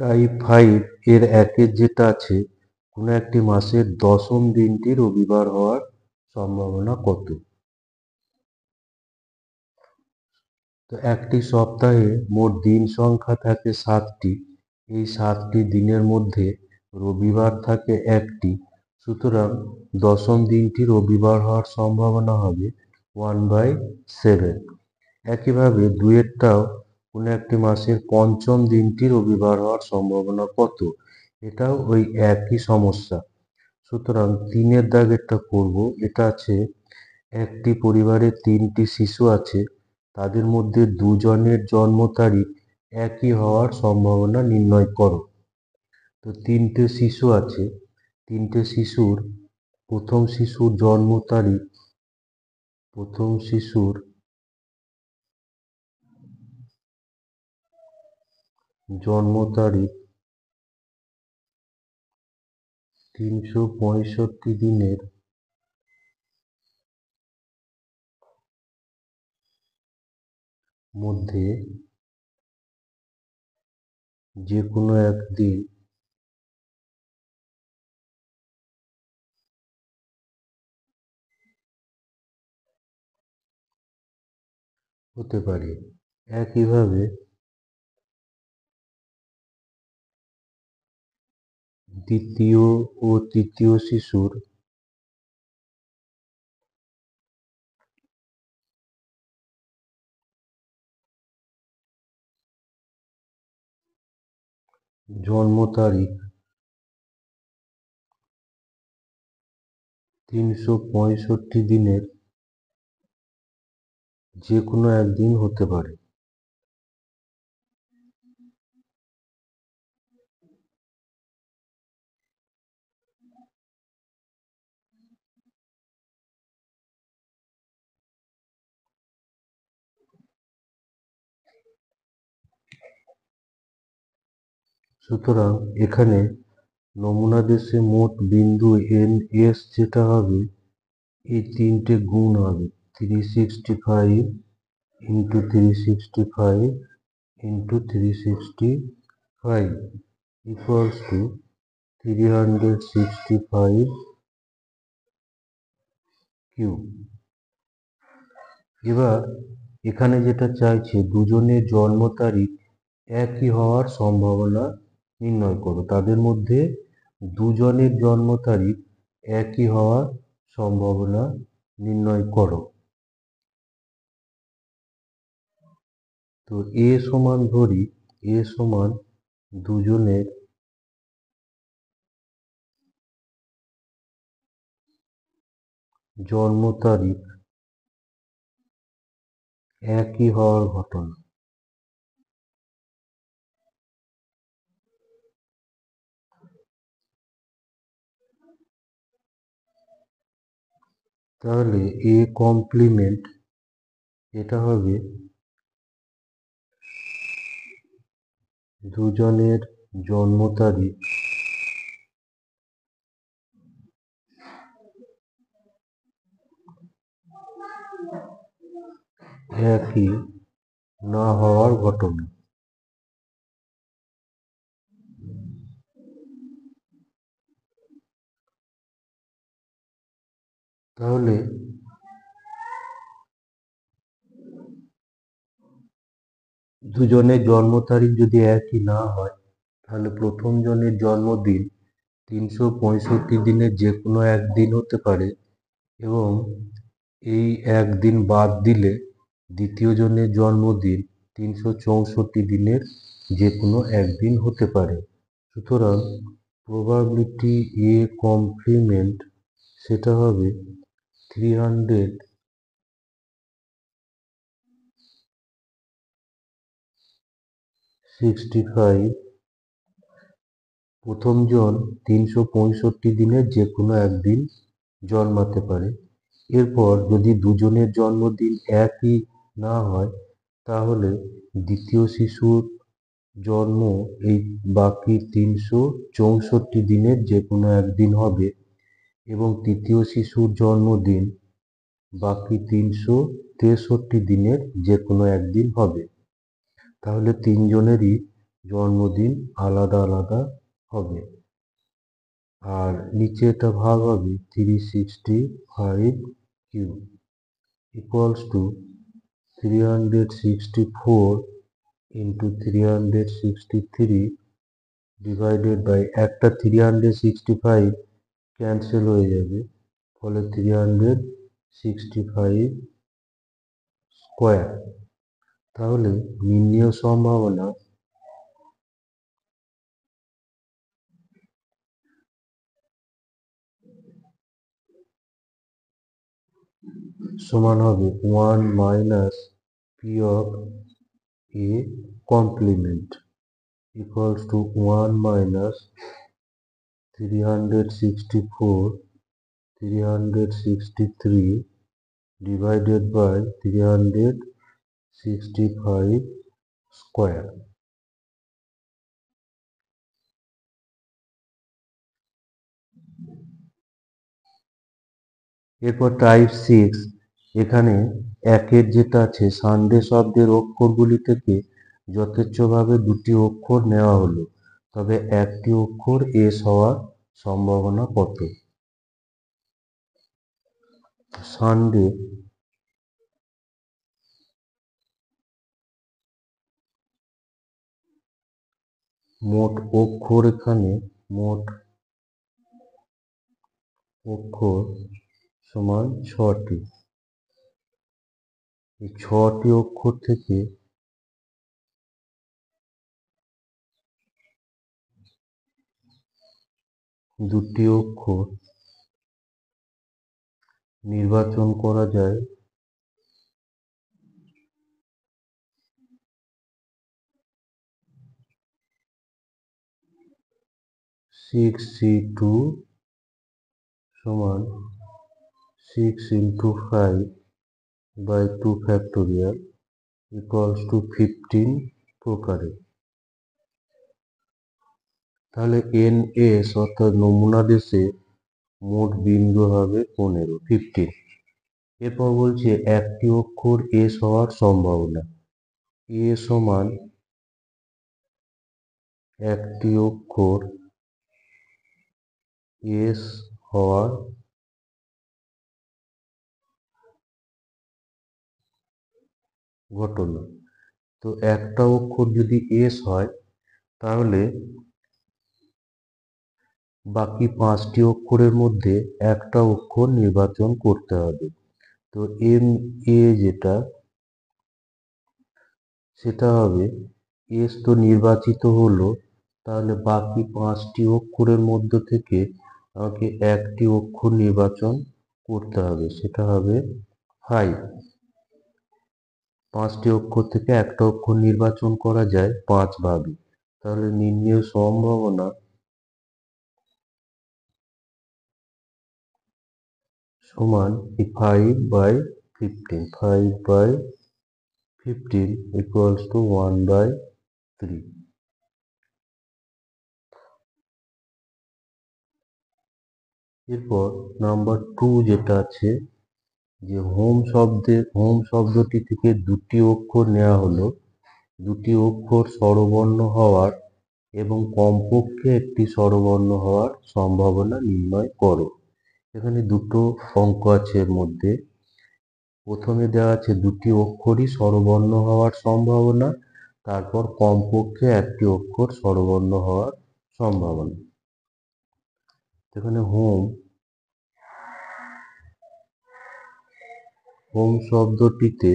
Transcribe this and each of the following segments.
Type 5 এর একের যেটা আছে, কোনো একটি মাসের দশম দিনটি রবিবার হওয়ার সম্ভাবনা কত? তো একটি সপ্তাহে মোট দিন সংখ্যা থাকে 7টি। এই 7টি দিনের মধ্যে রবিবার থাকে একটি। সুতরাং দশম দিনটি রবিবার হওয়ার সম্ভাবনা হবে 1/7। একইভাবে দুইয়েরটাও, কোনো একটি মাসের পঞ্চম দিনটি রবিবার হওয়ার সম্ভাবনা কত? এটাও ওই একই সমস্যা। সুতরাং 3-এর দাগেরটা করব। এটা আছে, একটি পরিবারে 3টি শিশু আছে, তাদের মধ্যে দুজনের জন্ম তারিখ একই হওয়ার সম্ভাবনা নির্ণয় করো। তো 3টে শিশু আছে, 3টে শিশুর প্রথম শিশুর জন্ম তারিখ, প্রথম শিশুর জন্ম তারিখ 365 দিনের মধ্যে যে কোনো একদিন হতে পারে। একইভাবে দ্বিতীয় ও তৃতীয় শিশুর জন্ম তারিখ 365 দিনের যে কোনো একদিন হতে পারে। সুতরাং এখানে নমুনা দেশে মোট বিন্দু NS যেটা হবে, এই 3টে গুণ হবে 365 into 365 into 365 equals to 365 cube. এবার এখানে যেটা চাইছে, দুজনের জন্ম তারিখ একই হওয়ার সম্ভাবনা নির্ণয় করো। তাদের মধ্যে দুজনের জন্ম তারিখ একই হওয়ার সম্ভাবনা নির্ণয় করো। তো এ সমান ধরি, এ সমান দুজনের জন্ম তারিখ একই হওয়ার ঘটনা। তাহলে এ কমপ্লিমেন্ট এটা হবে দুজনের জন্ম তারিখ একই না হওয়ার ঘটনা। তাহলে দুজনের জন্ম তারিখ যদি একই না হয়, তাহলে প্রথম জনের জন্মদিন 365 দিনের যে কোনো একদিন হতে পারে, এবং এই একদিন বাদ দিলে দ্বিতীয় জনের জন্মদিন 364 দিনের যে কোনো একদিন হতে পারে। সুতরাং প্রবাবিলিটি এ কমপ্লিমেন্ট সেটা হবে 365। প্রথম জন 365 দিনের যে কোনো একদিন জন্মাতে পারে। এরপর যদি দুজনের জন্মদিন একই না হয়, তাহলে দ্বিতীয় শিশুর জন্ম এই বাকি 364 দিনের যে কোনো একদিন হবে, এবং তৃতীয় শিশুর জন্মদিন বাকি 363 দিনের যে কোনো একদিন হবে। তাহলে তিনজনেরই জন্মদিন আলাদা আলাদা হবে। আর নিচে এটা ভাগ হবে 365 equals to 364 into 363 divided by একটা 365 ক্যান্সেল হয়ে যাবে, ফলে 365 স্কোয়ার। তাহলে নির্ণেয় সম্ভাবনা সমান হবে 1 minus P of A complement equals to 1 minus 364 363 divided by 365 square। এরপর টাইপ 6, এখানে একের যেটা আছে সানডে শব্দের অক্ষরগুলি থেকে যথেচ্ছভাবে দুটি অক্ষর নেওয়া হলো, তবে একটি অক্ষর এস হওয়ার সম্ভাবনা কত? সানডে মোট অক্ষর, এখানে মোট অক্ষর সমান 6টি। এই 6টি অক্ষর থেকে দুটি অক্ষর নির্বাচন করা যায় সিক্স সি টু সমান 6 into 5 by 2 factorial equals to 15 প্রকারে। তাহলে এন এস অর্থাৎ নমুনা দেশে মোট বিন্দু হবে 15। এরপর বলছে একটি অক্ষর এস হওয়ার সম্ভাবনা। এ সমান একটি অক্ষর এস হওয়ার ঘটনা। তো একটা অক্ষর যদি এস হয় তাহলে বাকি 5টি অক্ষরের মধ্যে একটা অক্ষর নির্বাচন করতে হবে। তো এম এ যেটা সেটা হবে এস তো নির্বাচিত হলো, তাহলে বাকি 5টি অক্ষরের মধ্য থেকে আমাকে একটি অক্ষর নির্বাচন করতে হবে, সেটা হবে 5। 5টি অক্ষর থেকে একটা অক্ষর নির্বাচন করা যায় 5 ভাবে। তাহলে নির্ণেয় সম্ভাবনা সমান 5/15 5/15 equals to 1/3। এরপর নাম্বার 2 যেটা আছে, যে হোম শব্দটি থেকে দুটি অক্ষর নেওয়া হলো, দুটি অক্ষর স্বরবর্ণ হওয়ার এবং কমপক্ষে একটি স্বরবর্ণ হওয়ার সম্ভাবনা নির্ণয় করো। এখানে দুটো অঙ্ক আছে এর মধ্যে। প্রথমে দেওয়া আছে দুটি অক্ষরই স্বরবর্ণ হওয়ার সম্ভাবনা, তারপর কমপক্ষে একটি অক্ষর স্বরবর্ণ হওয়ার সম্ভাবনা। এখানে হোম শব্দটিতে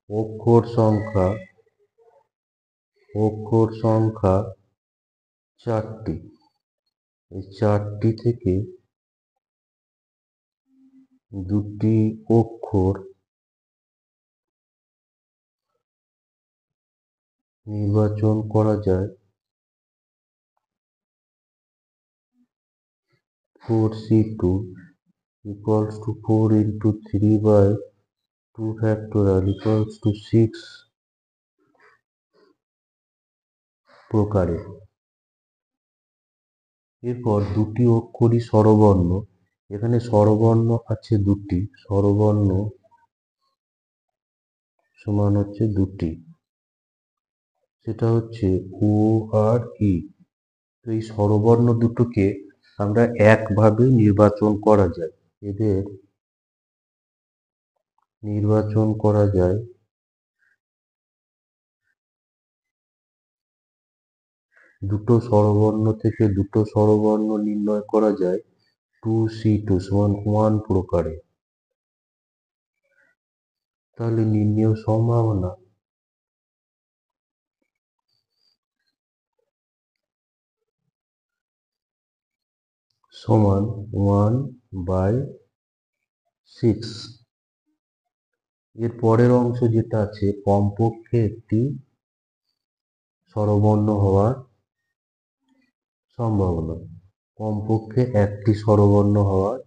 অক্ষর সংখ্যা 4টি। এই 4টি থেকে দুটি অক্ষর নির্বাচন করা যায় 4c2 equals to 4 into 3 by 2 factorial equals to 6 প্রকারে। এরপর দুটি অক্ষরই স্বরবর্ণ। এখানে স্বরবর্ণ আছে দুটি, স্বরবর্ণ সমান হচ্ছে 2টি। সেটা হচ্ছে ও আর ই। তো এই স্বরবর্ণ দুটোকে আমরা একভাবে নির্বাচন করা যায়। এদের নির্বাচন করা যায় দুটো স্বরবর্ণ থেকে দুটো স্বরবর্ণ নির্ণয় করা যায় 2C2 সমান 1 প্রকারে। তাহলে নির্ণেয় সম্ভাবনা সমান 1/6। এর পরের অংশ যেটা আছে কমপক্ষে একটি স্বরবর্ণ হওয়ার সম্ভাবনা। কমপক্ষে একটি স্বরবর্ণ হওয়ার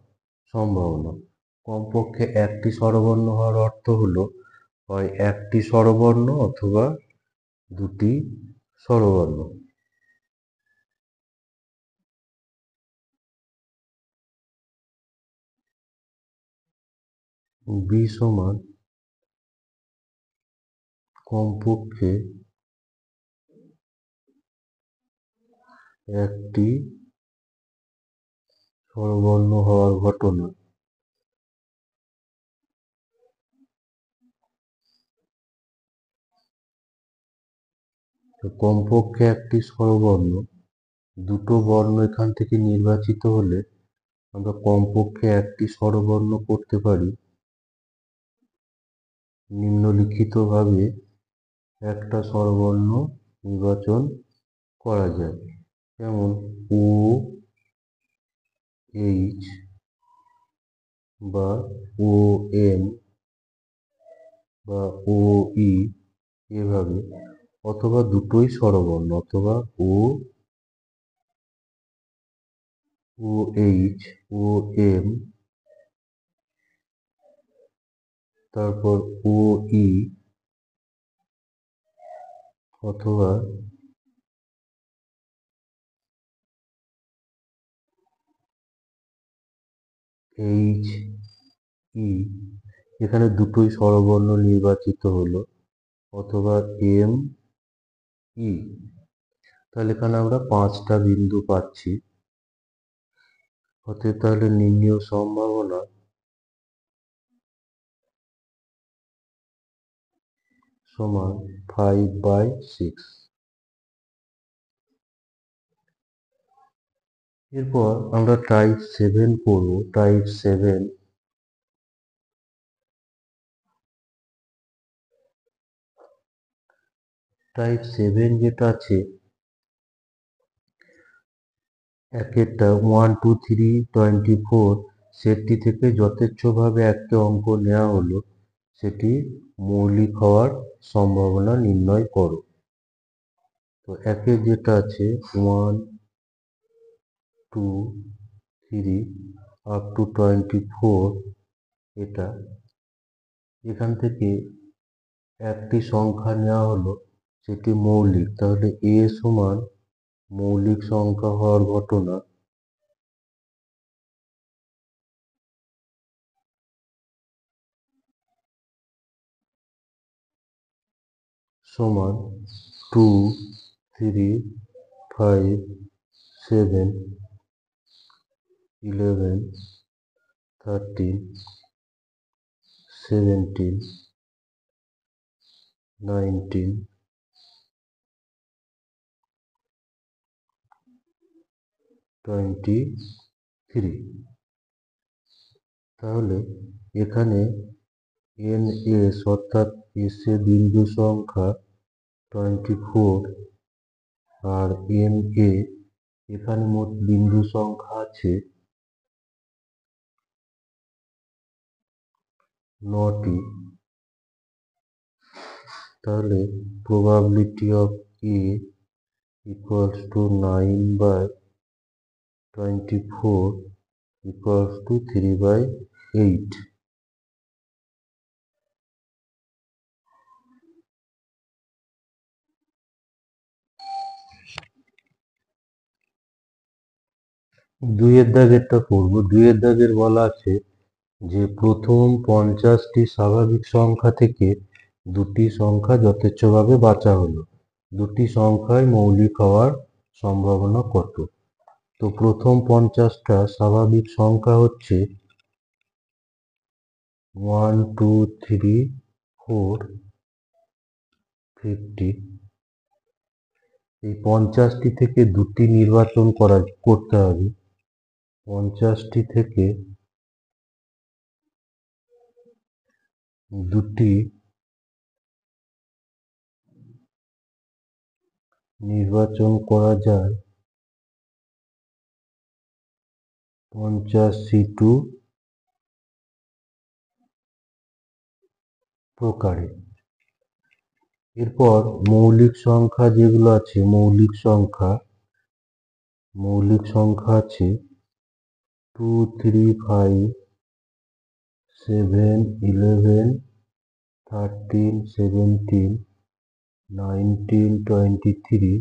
সম্ভাবনা। কমপক্ষে একটি স্বরবর্ণ হওয়ার অর্থ হলো হয় একটি স্বরবর্ণ অথবা দুটি স্বরবর্ণ। বি সমান কমপক্ষে একটি স্বরবর্ণ হওয়ার ঘটনা। তো কমপক্ষে একটি স্বরবর্ণ, দুটো বর্ণ এখান থেকে নির্বাচিত হলে আমরা কমপক্ষে একটি স্বরবর্ণ করতে পারি নিম্নলিখিতভাবে। একটা স্বরবর্ণ নির্বাচন করা যায়, যেমন ও, এইচ বা ও এম বা ও ই এভাবে, অথবা দুটোই স্বরবর্ণ, অথবা ও, ও এইচ, ও এম, তারপর ও ই, অথবা এইচ ই। এখানে দুটোই স্বরবর্ণ নির্বাচিত হলো, অথবা এম ই। তাহলে এখানে আমরা 5টা বিন্দু পাচ্ছি। অতএব তাহলে নির্ণেয় সম্ভাবনা সমান 5/6। এরপর আমরা টাইপ 7 করব। টাইপ 7 যেটা আছে একেরটা 1 2 3 24 সেটটি থেকে যথেচ্ছভাবে একটি অঙ্ক নেওয়া হলো, সেটি মৌলিক হওয়ার সম্ভাবনা নির্ণয় করো। তো একের যেটা আছে 1 2 3 আপ টু 24, এটা এখান থেকে একটি সংখ্যা নেওয়া হলো, সেটি মৌলিক। তাহলে এ সমান মৌলিক সংখ্যা হওয়ার ঘটনা সমান 2 3 5 7 11 13 17 19 23। তাহলে এখানে এন এস অর্থাৎ এস এ বিন্দু সংখ্যা 24, আর এম এ এখানে মোট বিন্দু সংখ্যা আছে 9টি। তাহলে probability of A equals to 9/24 equals to 3/8। দুইয়ের দাগেরটা করব। দুইয়ের দাগের বলা আছে যে প্রথম 50টি স্বাভাবিক সংখ্যা থেকে দুটি সংখ্যা যথেচ্ছভাবে বাছা হলো। দুটি সংখ্যাই মৌলিক হওয়ার সম্ভাবনা কত? তো প্রথম 50টা স্বাভাবিক সংখ্যা হচ্ছে 1 2 3 4 50। এই 50টি থেকে দুটি নির্বাচন করতে হবে। 50টি থেকে দুটি নির্বাচন করা যায় 50C2 প্রকারে। এরপর মৌলিক সংখ্যা যেগুলো আছে, মৌলিক সংখ্যা আছে 2 3 5 7 11 13 17 19 23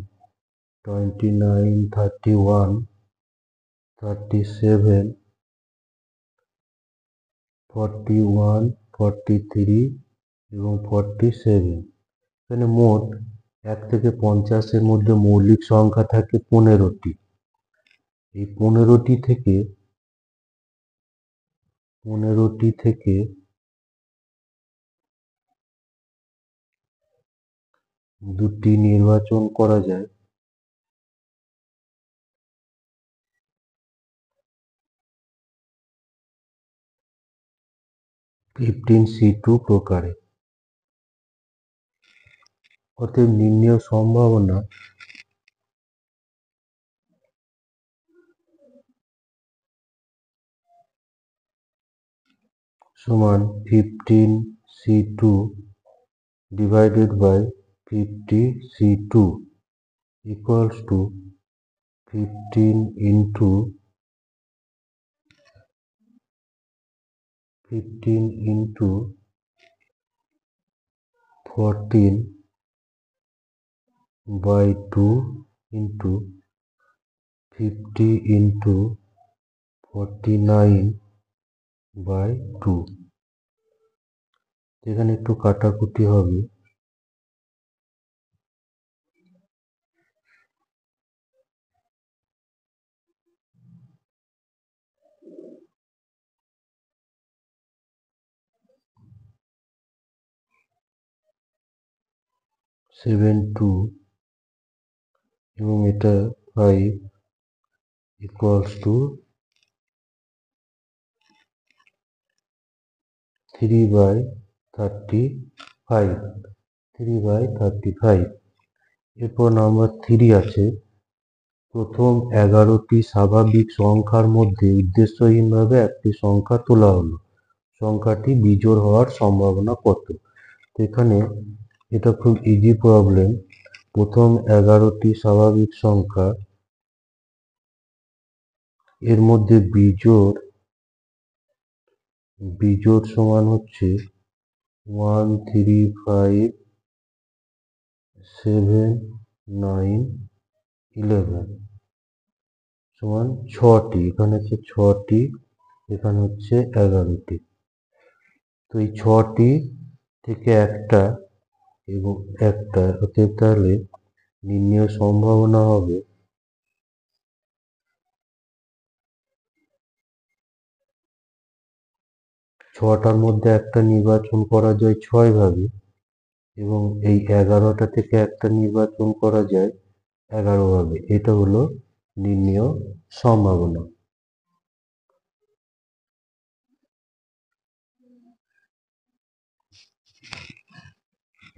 29 31 37 41 43 এবং 47। এখানে মোট 1 থেকে 50-এর মধ্যে মৌলিক সংখ্যা থাকে 15টি। এই 15টি থেকে দুটি নির্বাচন করা যায় 15C2 প্রকারে। অতএব নির্ণেয় সম্ভাবনা সমান 15C2 divided by 50C2 equals to 15 into 14 by 2 into 50 into 49 by 2। এখানে একটু কাটাকুটি হবে। 7 2 এবং এটা 5 equals to 3 by 35। 3 by 35। এরপর নাম্বার 3 আছে, প্রথম 11টি স্বাভাবিক সংখ্যার মধ্যে উদ্দেশ্যহীনভাবে একটি সংখ্যা তোলা হলো, সংখ্যাটি বিজোড় হওয়ার সম্ভাবনা কত? এখানে এটা খুব ইজি প্রবলেম। প্রথম 11টি স্বাভাবিক সংখ্যা, এর মধ্যে বিজোড় সমান হচ্ছে 1 3 5 7 9 11 সমান 6টি। এখানে হচ্ছে 6টি, এখানে হচ্ছে 11টি। তো এই 6টি থেকে একটা এবং একটা, অতএব তাহলে নির্ণেয় সম্ভাবনা হবে 6টার মধ্যে একটা নির্বাচন করা যায় 6 ভাবে এবং এই 11টা থেকে একটা নির্বাচন করা যায় 11 ভাবে। এটা হলো নির্ণেয় সম্ভাবনা।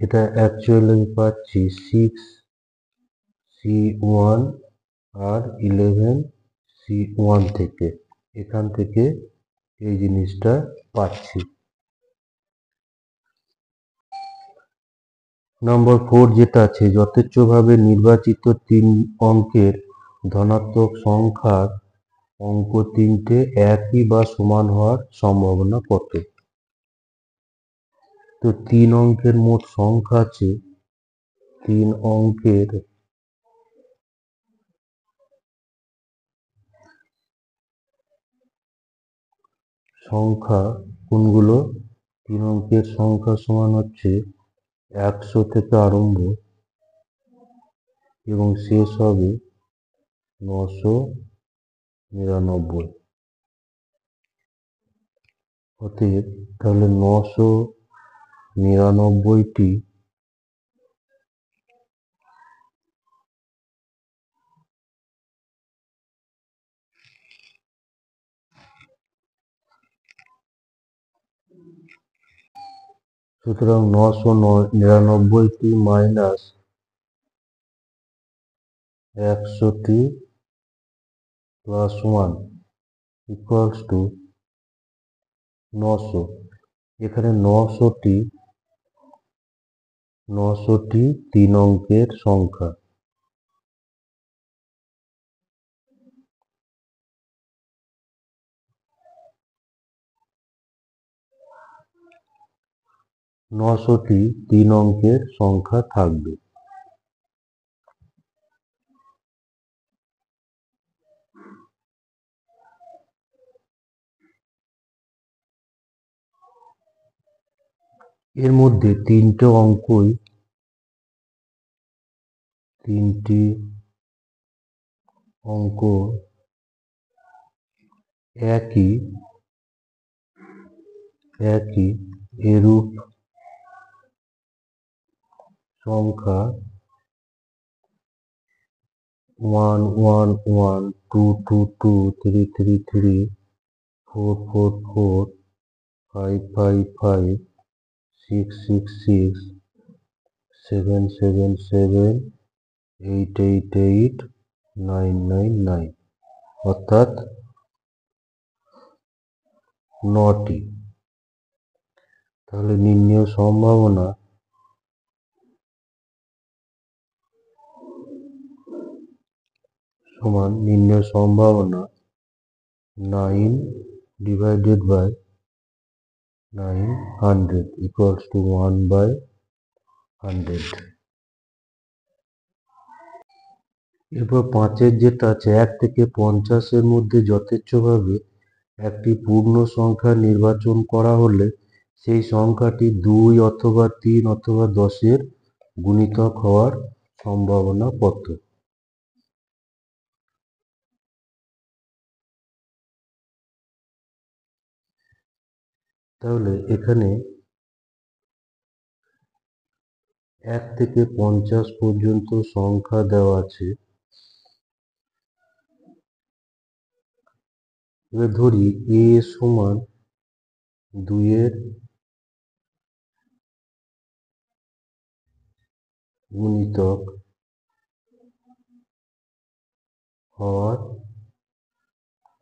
এটা অ্যাকচুয়ালি আমি পাচ্ছি 6C1 আর 11C1 থেকে, এখান থেকে এই জিনিসটা পাচ্ছি। নম্বর 4 যেটা আছে, যথেচ্ছভাবে নির্বাচিত 3 অঙ্কের ধনাত্মক সংখ্যার অঙ্ক 3টে একই বা সমান হওয়ার সম্ভাবনা কত? তো 3 অঙ্কের মোট সংখ্যা আছে, 3 অঙ্কের সংখ্যা কোনগুলো? 3 অঙ্কের সংখ্যা সমান হচ্ছে 100 থেকে আরম্ভ এবং শেষ হবে 999। অতএব তাহলে 999টি সুতরাং 999টি মাইনাস 100টি প্লাস 1 ইকুয়ালস টু 900। এখানে 900টি 3 অঙ্কের সংখ্যা। নশোটি 3 অঙ্কের সংখ্যা থাকবে। এর মধ্যে তিনটি অঙ্ক একই এরূপ সংখ্যা 1 1 1 2 2 2 3 3 3 4 4 4 5 5 5 6 6 6 7 7 7 8 8 8 9 9 9 অর্থাৎ 9টি। তাহলে নির্ণেয় সম্ভাবনা সমান নির্ণেয় সম্ভাবনা 9 ডিভাইডেড বাই 900 ইকুয়ালস টু 1/100। এরপর 5-এর যেটা আছে 1 থেকে 50-এর মধ্যে যথেচ্ছভাবে একটি পূর্ণ সংখ্যা নির্বাচন করা হলে সেই সংখ্যাটি 2 অথবা 3 অথবা 10-এর গুণিতক হওয়ার সম্ভাবনা কত? তাহলে এখানে 1 থেকে 50 পর্যন্ত সংখ্যা দেওয়া আছে। এবার ধরি a সমান 2-এর গুণিতক হওয়ার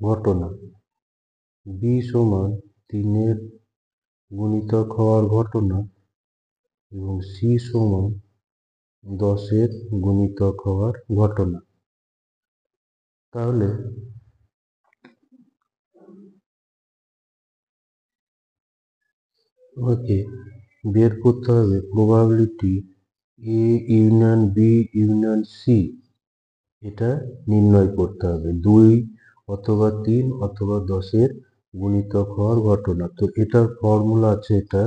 ঘটনা, b সমান 3-এর গুণিতক হওয়ার ঘটনা এবং c সমান 10-এর গুণিতক হওয়ার ঘটনা। তাহলে আমাকে বের করতে হবে probability a union b union c, এটা নির্ণয় করতে হবে 2 অথবা 3 অথবা 10-এর গুণিতক হওয়ার ঘটনা। তো এটার ফর্মুলা আছে এটা,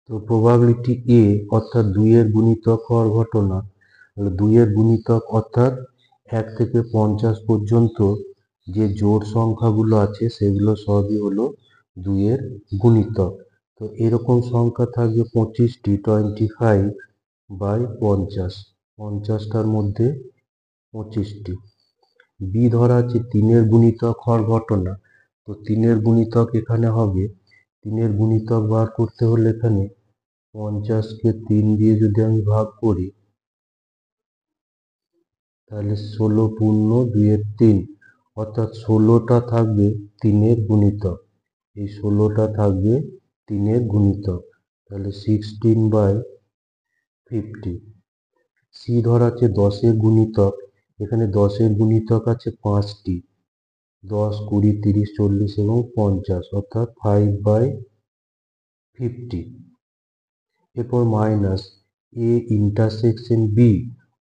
তো প্রবাবিলিটি a অর্থাৎ 2-এর গুণিতক হওয়ার ঘটনা, 2-এর গুণিতক অর্থাৎ 1 থেকে 50 পর্যন্ত যে জোড় সংখ্যাগুলো আছে সেগুলো সবই হলো 2-এর গুণিতক। তো এরকম সংখ্যা থাকবে 25টি, 25/50, 50টার মধ্যে 25টি। b ধরা আছে 3-এর গুণিতক হওয়ার ঘটনা, তো 3-এর গুণিতক এখানে হবে, 3-এর গুণিতক বার করতে হলে এখানে 50কে 3 দিয়ে যদি আমি ভাগ করি তাহলে 16 পূর্ণ 2-এর 3, অর্থাৎ 16টা থাকবে 3-এর গুণিতক, এই 16টা থাকবে 3-এর গুণিতক, তাহলে 16/50। c ধরা আছে 10-এর গুণিতক, এখানে 10-এর গুণিতক আছে 5টি, 10, 20, 30, 40 এবং 50, অর্থাৎ 5/50। এরপর মাইনাস এ ইন্টারসেকশন বি,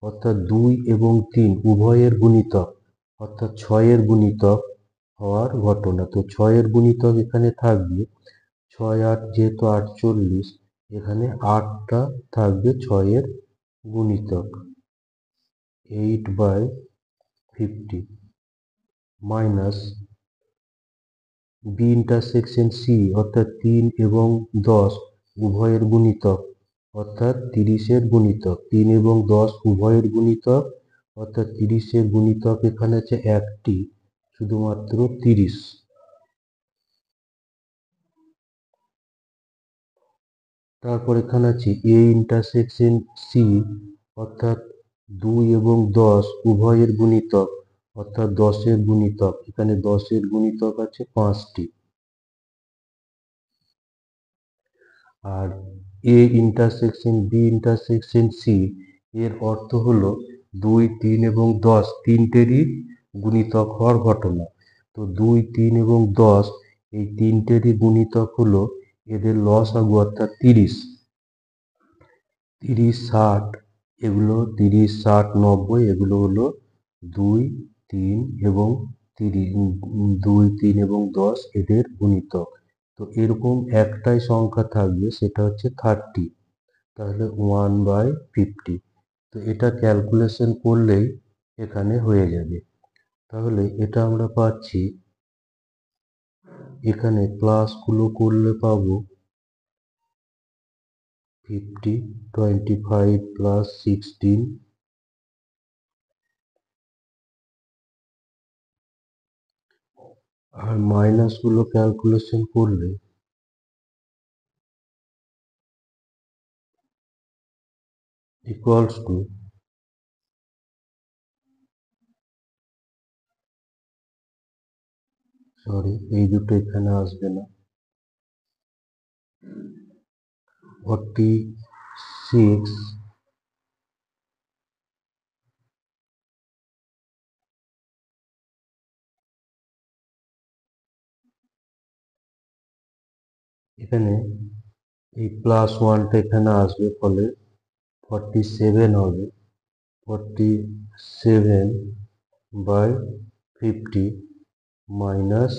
অর্থাৎ 2 এবং 3 উভয়ের গুণিতক, অর্থাৎ 6-এর গুণিতক হওয়ার ঘটনা। তো 6-এর গুণিতক এখানে থাকবে 6, 8 যেহেতু 48, এখানে 8টা থাকবে 6-এর গুণিতক, 8/50, মাইনাস বি ইন্টারসেকশন সি, অর্থাৎ 3 এবং 10 উভয়ের গুণিতক, অর্থাৎ 30-এর গুণিতক, 3 এবং 10 উভয়ের গুণিতক, অর্থাৎ 30-এর গুণিতক এখানে আছে একটি, শুধুমাত্র 30। তারপর এখানে আছে এ ইন্টারসেকশন সি, অর্থাৎ 2 এবং 10 উভয়ের গুণিতক, অর্থাৎ 10-এর গুণিতক, এখানে 10-এর গুণিতক আছে 5টি। আর A intersection B intersection C এর অর্থ হলো 2, 3 এবং 10 তিনটেরই গুণিতক হওয়ার ঘটনা। তো 2, 3 এবং 10 এই তিনটেরই গুণিতক হলো এদের লসাগু, অর্থাৎ 30। 30, 60 এগুলো, 30, 60, 90 এগুলো হলো 2, 3 এবং 30, 2, 3 এবং 10 এদের গুণিতক। তো এরকম একটাই সংখ্যা থাকবে, সেটা হচ্ছে 30, তাহলে 1/50। তো এটা ক্যালকুলেশন করলেই এখানে হয়ে যাবে। তাহলে এটা আমরা পাচ্ছি, এখানে প্লাসগুলো করলে পাবো 50, 25 প্লাস 16, আর মাইনাসগুলো ক্যালকুলেশন করলে ইকুয়ালস টু, সরি এই দুটো এখানে আসবে না, 46, এখানে এই প্লাস ওয়ানটা এখানে আসবে, ফলে 47 হবে, 47/50 মাইনাস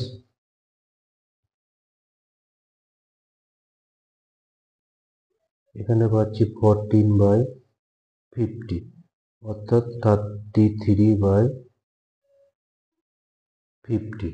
এখানে পাচ্ছি 14/50, অর্থাৎ 33/50।